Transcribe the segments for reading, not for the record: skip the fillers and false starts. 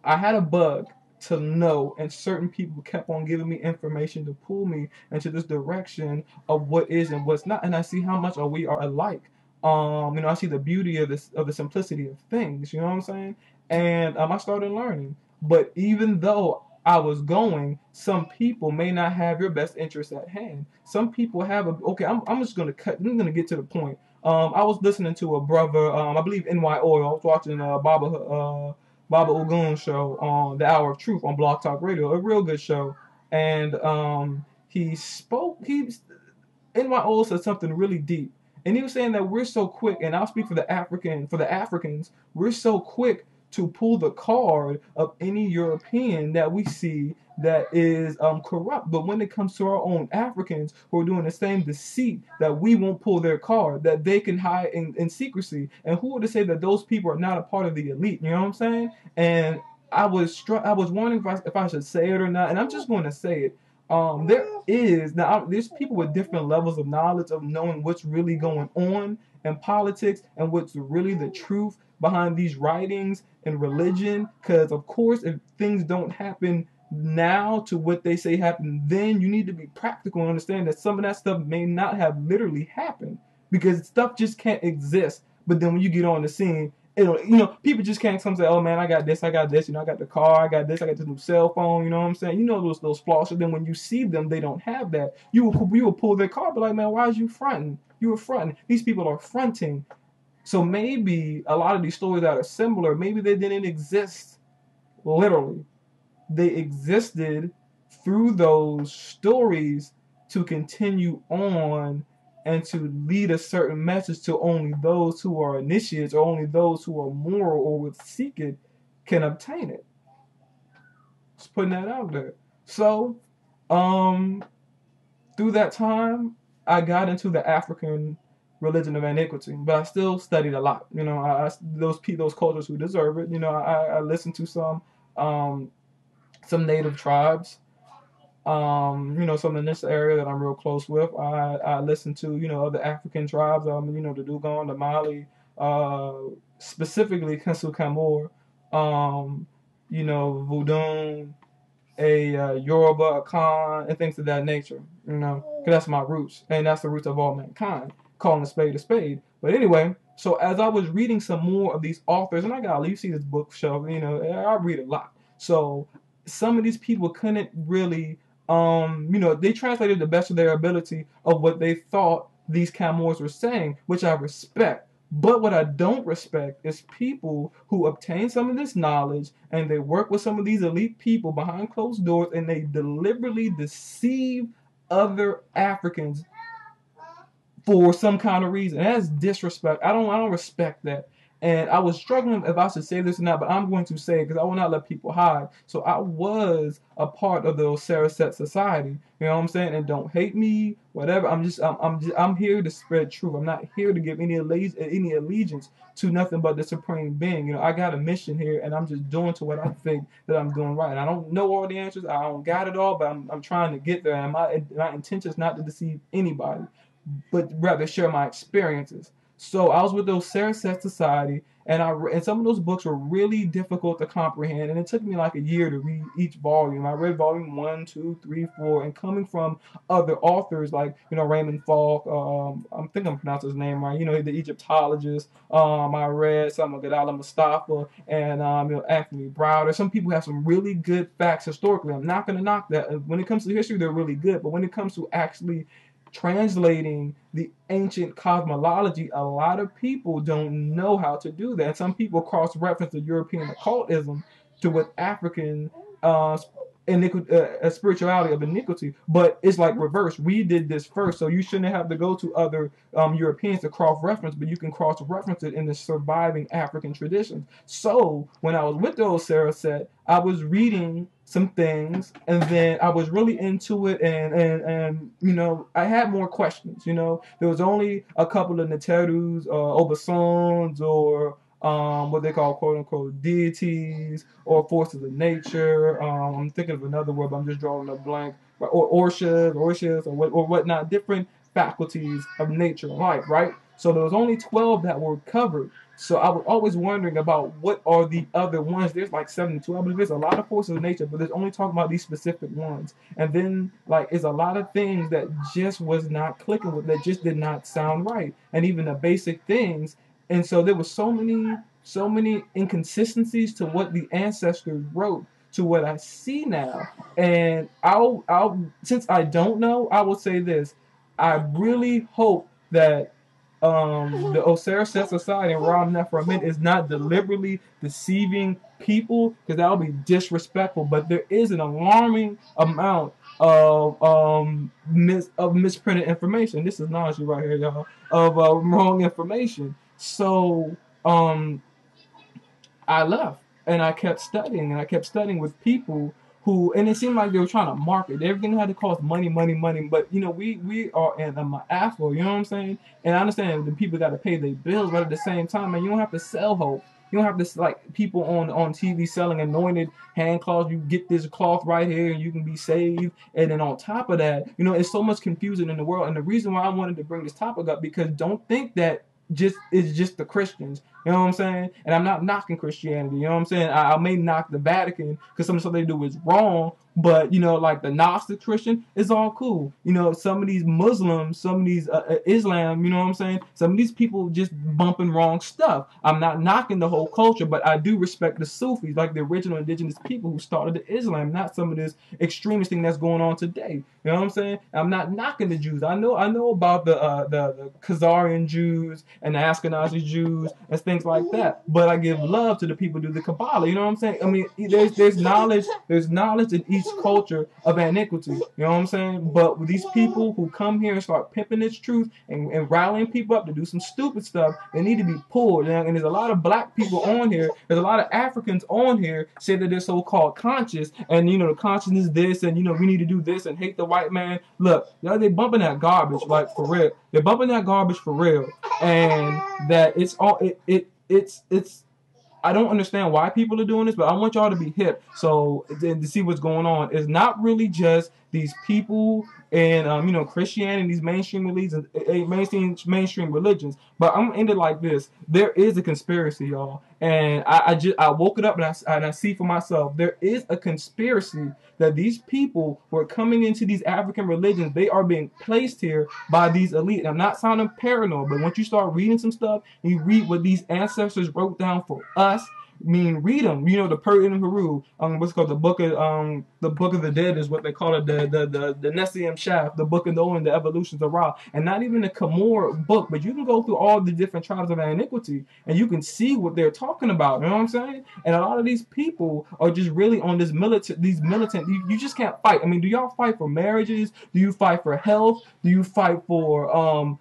I had a bug to know, and certain people kept on giving me information to pull me into this direction of what is and what's not, and I see how much we are alike. I see the beauty of this, of the simplicity of things. You know what I'm saying? And I started learning. But even though I was going, some people may not have your best interest at hand. Some people have a okay. I'm just gonna cut. I'm gonna get to the point. I was listening to a brother. I believe NYO. I was watching Baba Ogun show on the Hour of Truth on Blog Talk Radio. A real good show. And he spoke. NYO said something really deep. And he was saying that we're so quick, and I'll speak for the Africans, we're so quick to pull the card of any European that we see that is corrupt. But when it comes to our own Africans who are doing the same deceit, that we won't pull their card, that they can hide in secrecy. And who would to say that those people are not a part of the elite? You know what I'm saying? And I was wondering if I should say it or not, and I'm just going to say it. There's people with different levels of knowledge of knowing what's really going on in politics and what's really the truth behind these writings and religion. Because of course, if things don't happen now to what they say happened then, you need to be practical and understand that some of that stuff may not have literally happened, because stuff just can't exist. But then when you get on the scene, people just can't come say, oh man, I got this, I got this, I got the car, I got this, I got this new cell phone, you know what I'm saying? You know those flaws. So then when you see them, they don't have that. You will pull their car, but like, man, why is you fronting? You were fronting. These people are fronting. So maybe a lot of these stories that are similar, maybe they didn't exist literally. They existed through those stories to continue on and to lead a certain message to only those who are initiates, or only those who are moral or would seek it can obtain it. Just putting that out there. So, through that time, I got into the African religion of antiquity, but I still studied a lot. Those cultures who deserve it. I listened to some native tribes. Some in this area that I'm real close with. I listen to, other African tribes, the Dugon, the Mali, specifically Kensu Kamor, Voodoo, Yoruba, a Khan, and things of that nature, because that's my roots, and that's the roots of all mankind, calling a spade a spade. But anyway, so as I was reading some more of these authors, and you see this bookshelf, I read a lot. So some of these people couldn't really, they translated the best of their ability of what they thought these Camors were saying, which I respect. But what I don't respect is people who obtain some of this knowledge and they work with some of these elite people behind closed doors, and they deliberately deceive other Africans for some kind of reason. And that's disrespect. I don't respect that. And I was struggling if I should say this or not, but I'm going to say it because I will not let people hide. So I was a part of the Saraset society. You know what I'm saying? And don't hate me, whatever. I'm here to spread truth. I'm not here to give any allegiance to nothing but the supreme being. I got a mission here, and I'm just doing to what I think that I'm doing right. And I don't know all the answers. I don't got it all, but I'm trying to get there. And my intention is not to deceive anybody, but rather share my experiences. So I was with those Saraset Society, and some of those books were really difficult to comprehend, and it took me like a year to read each volume. I read volume 1, 2, 3, 4, and coming from other authors like Raymond Falk, I think I'm pronouncing his name right. The Egyptologist. I read some of Gadala Mustafa and Anthony Browder. Some people have some really good facts historically. I'm not going to knock that. When it comes to history, they're really good, but when it comes to actually translating the ancient cosmology, a lot of people don't know how to do that. Some people cross-reference the European occultism to what African spirituality of iniquity, but it's like reverse. We did this first, so you shouldn't have to go to other Europeans to cross-reference, but you can cross-reference it in the surviving African traditions. So when I was with those Saraset, I was reading some things, and then I was really into it, and I had more questions. There was only a couple of Neterus, Obasons, or what they call quote unquote deities or forces of nature. I'm thinking of another word, but I'm just drawing a blank. Or Orshas, or whatnot, different faculties of nature and life, right? So there was only 12 that were covered. So I was always wondering about what are the other ones. There's like 72. I believe there's a lot of forces of nature, but there's only talking about these specific ones. And then like it's a lot of things that just was not clicking with, that just did not sound right. And even the basic things. And so there was so many inconsistencies to what the ancestors wrote to what I see now. And I'll since I don't know, I will say this. I really hope that the Osiris Set Society and Ra Nephraim is not deliberately deceiving people, because that would be disrespectful. But there is an alarming amount of misprinted information. This is knowledge right here, y'all, of wrong information. So I left and I kept studying, and I kept studying with people who, and it seemed like they were trying to market. Everything had to cost money, money, money. But you know, we are in a Afro, you know what I'm saying? And I understand the people got to pay their bills, but at the same time, man, you don't have to sell hope. You don't have to like people on TV selling anointed hand cloths. You get this cloth right here, and you can be saved. And then on top of that, you know, it's so much confusion in the world. And the reason why I wanted to bring this topic up, because don't think that it's just the Christians. You know what I'm saying? And I'm not knocking Christianity. You know what I'm saying? I may knock the Vatican because some of the stuff they do is wrong. But, you know, like the Gnostic Christian is all cool. You know, some of these Muslims, some of these Islam, you know what I'm saying? Some of these people just bumping wrong stuff. I'm not knocking the whole culture, but I do respect the Sufis, like the original indigenous people who started the Islam, not some of this extremist thing that's going on today. You know what I'm saying? I'm not knocking the Jews. I know about the Khazarian Jews and the Ashkenazi Jews and things like that. But I give love to the people who do the Kabbalah. You know what I'm saying? I mean, there's knowledge in each culture of iniquity. You know what I'm saying? But with these people who come here and start pimping this truth and rallying people up to do some stupid stuff, they need to be pulled. And there's a lot of black people on here. There's a lot of Africans on here say that they're so-called conscious, and you know the consciousness this, and you know we need to do this and hate the white man. Look, they bumping that garbage, like for real. They're bumping that garbage for real, and that it's all it's. I don't understand why people are doing this, but I want y'all to be hip so to see what's going on. It's not really just these people in you know, Christianity, these mainstream religions, mainstream religions. But I'm gonna end it like this: there is a conspiracy, y'all, and I woke it up and I see for myself. There is a conspiracy that these people who are coming into these African religions, they are being placed here by these elite. And I'm not sounding paranoid, but once you start reading some stuff, and you read what these ancestors wrote down for us. I mean, read them. You know, the Pert and Haru, what's called the Book of the Dead is what they call it, the Nessium Shaft, the Book of Noah and the Evolutions of Ra, and not even the Kamor book, but you can go through all the different tribes of iniquity, and you can see what they're talking about. You know what I'm saying? And a lot of these people are just really on this militant. You just can't fight. I mean, do y'all fight for marriages? Do you fight for health? Do you fight for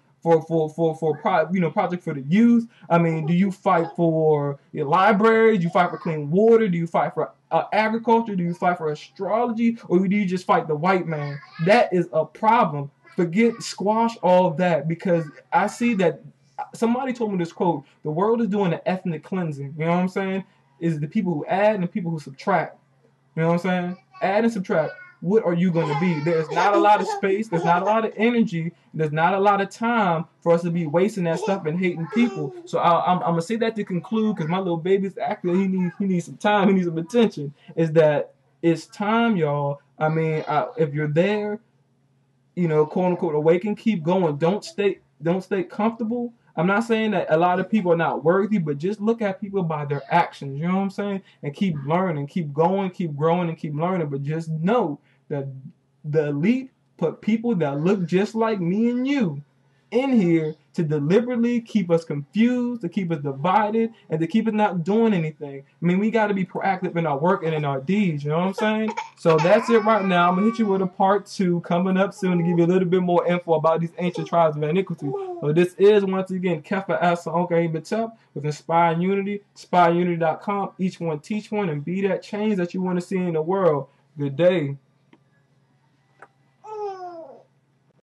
project for the youth? I mean, do you fight for your library? Do you fight for clean water? Do you fight for agriculture? Do you fight for astrology? Or do you just fight the white man? That is a problem. Squash all of that, because I see that somebody told me this quote: the world is doing an ethnic cleansing. You know what I'm saying? Is the people who add and the people who subtract. You know what I'm saying? Add and subtract. What are you going to be? There's not a lot of space. There's not a lot of energy. There's not a lot of time for us to be wasting that stuff and hating people. So I'm going to say that to conclude, because my little baby's acting. He needs some time. He needs some attention. Is that it's time, y'all. I mean, if you're there, you know, quote unquote, awaken, keep going. Don't stay comfortable. I'm not saying that a lot of people are not worthy, but just look at people by their actions. You know what I'm saying? And keep learning, keep going, keep growing, and keep learning. But just know that the elite put people that look just like me and you in here to deliberately keep us confused, to keep us divided, and to keep us not doing anything. I mean, we got to be proactive in our work and in our deeds, you know what I'm saying? So that's it right now. I'm going to hit you with a part 2 coming up soon to give you a little bit more info about these ancient tribes of iniquity. So this is, once again, Kefa Asa Onka Pt2 with Inspire Unity, inspireunity.com. Each one teach one, and be that change that you want to see in the world. Good day.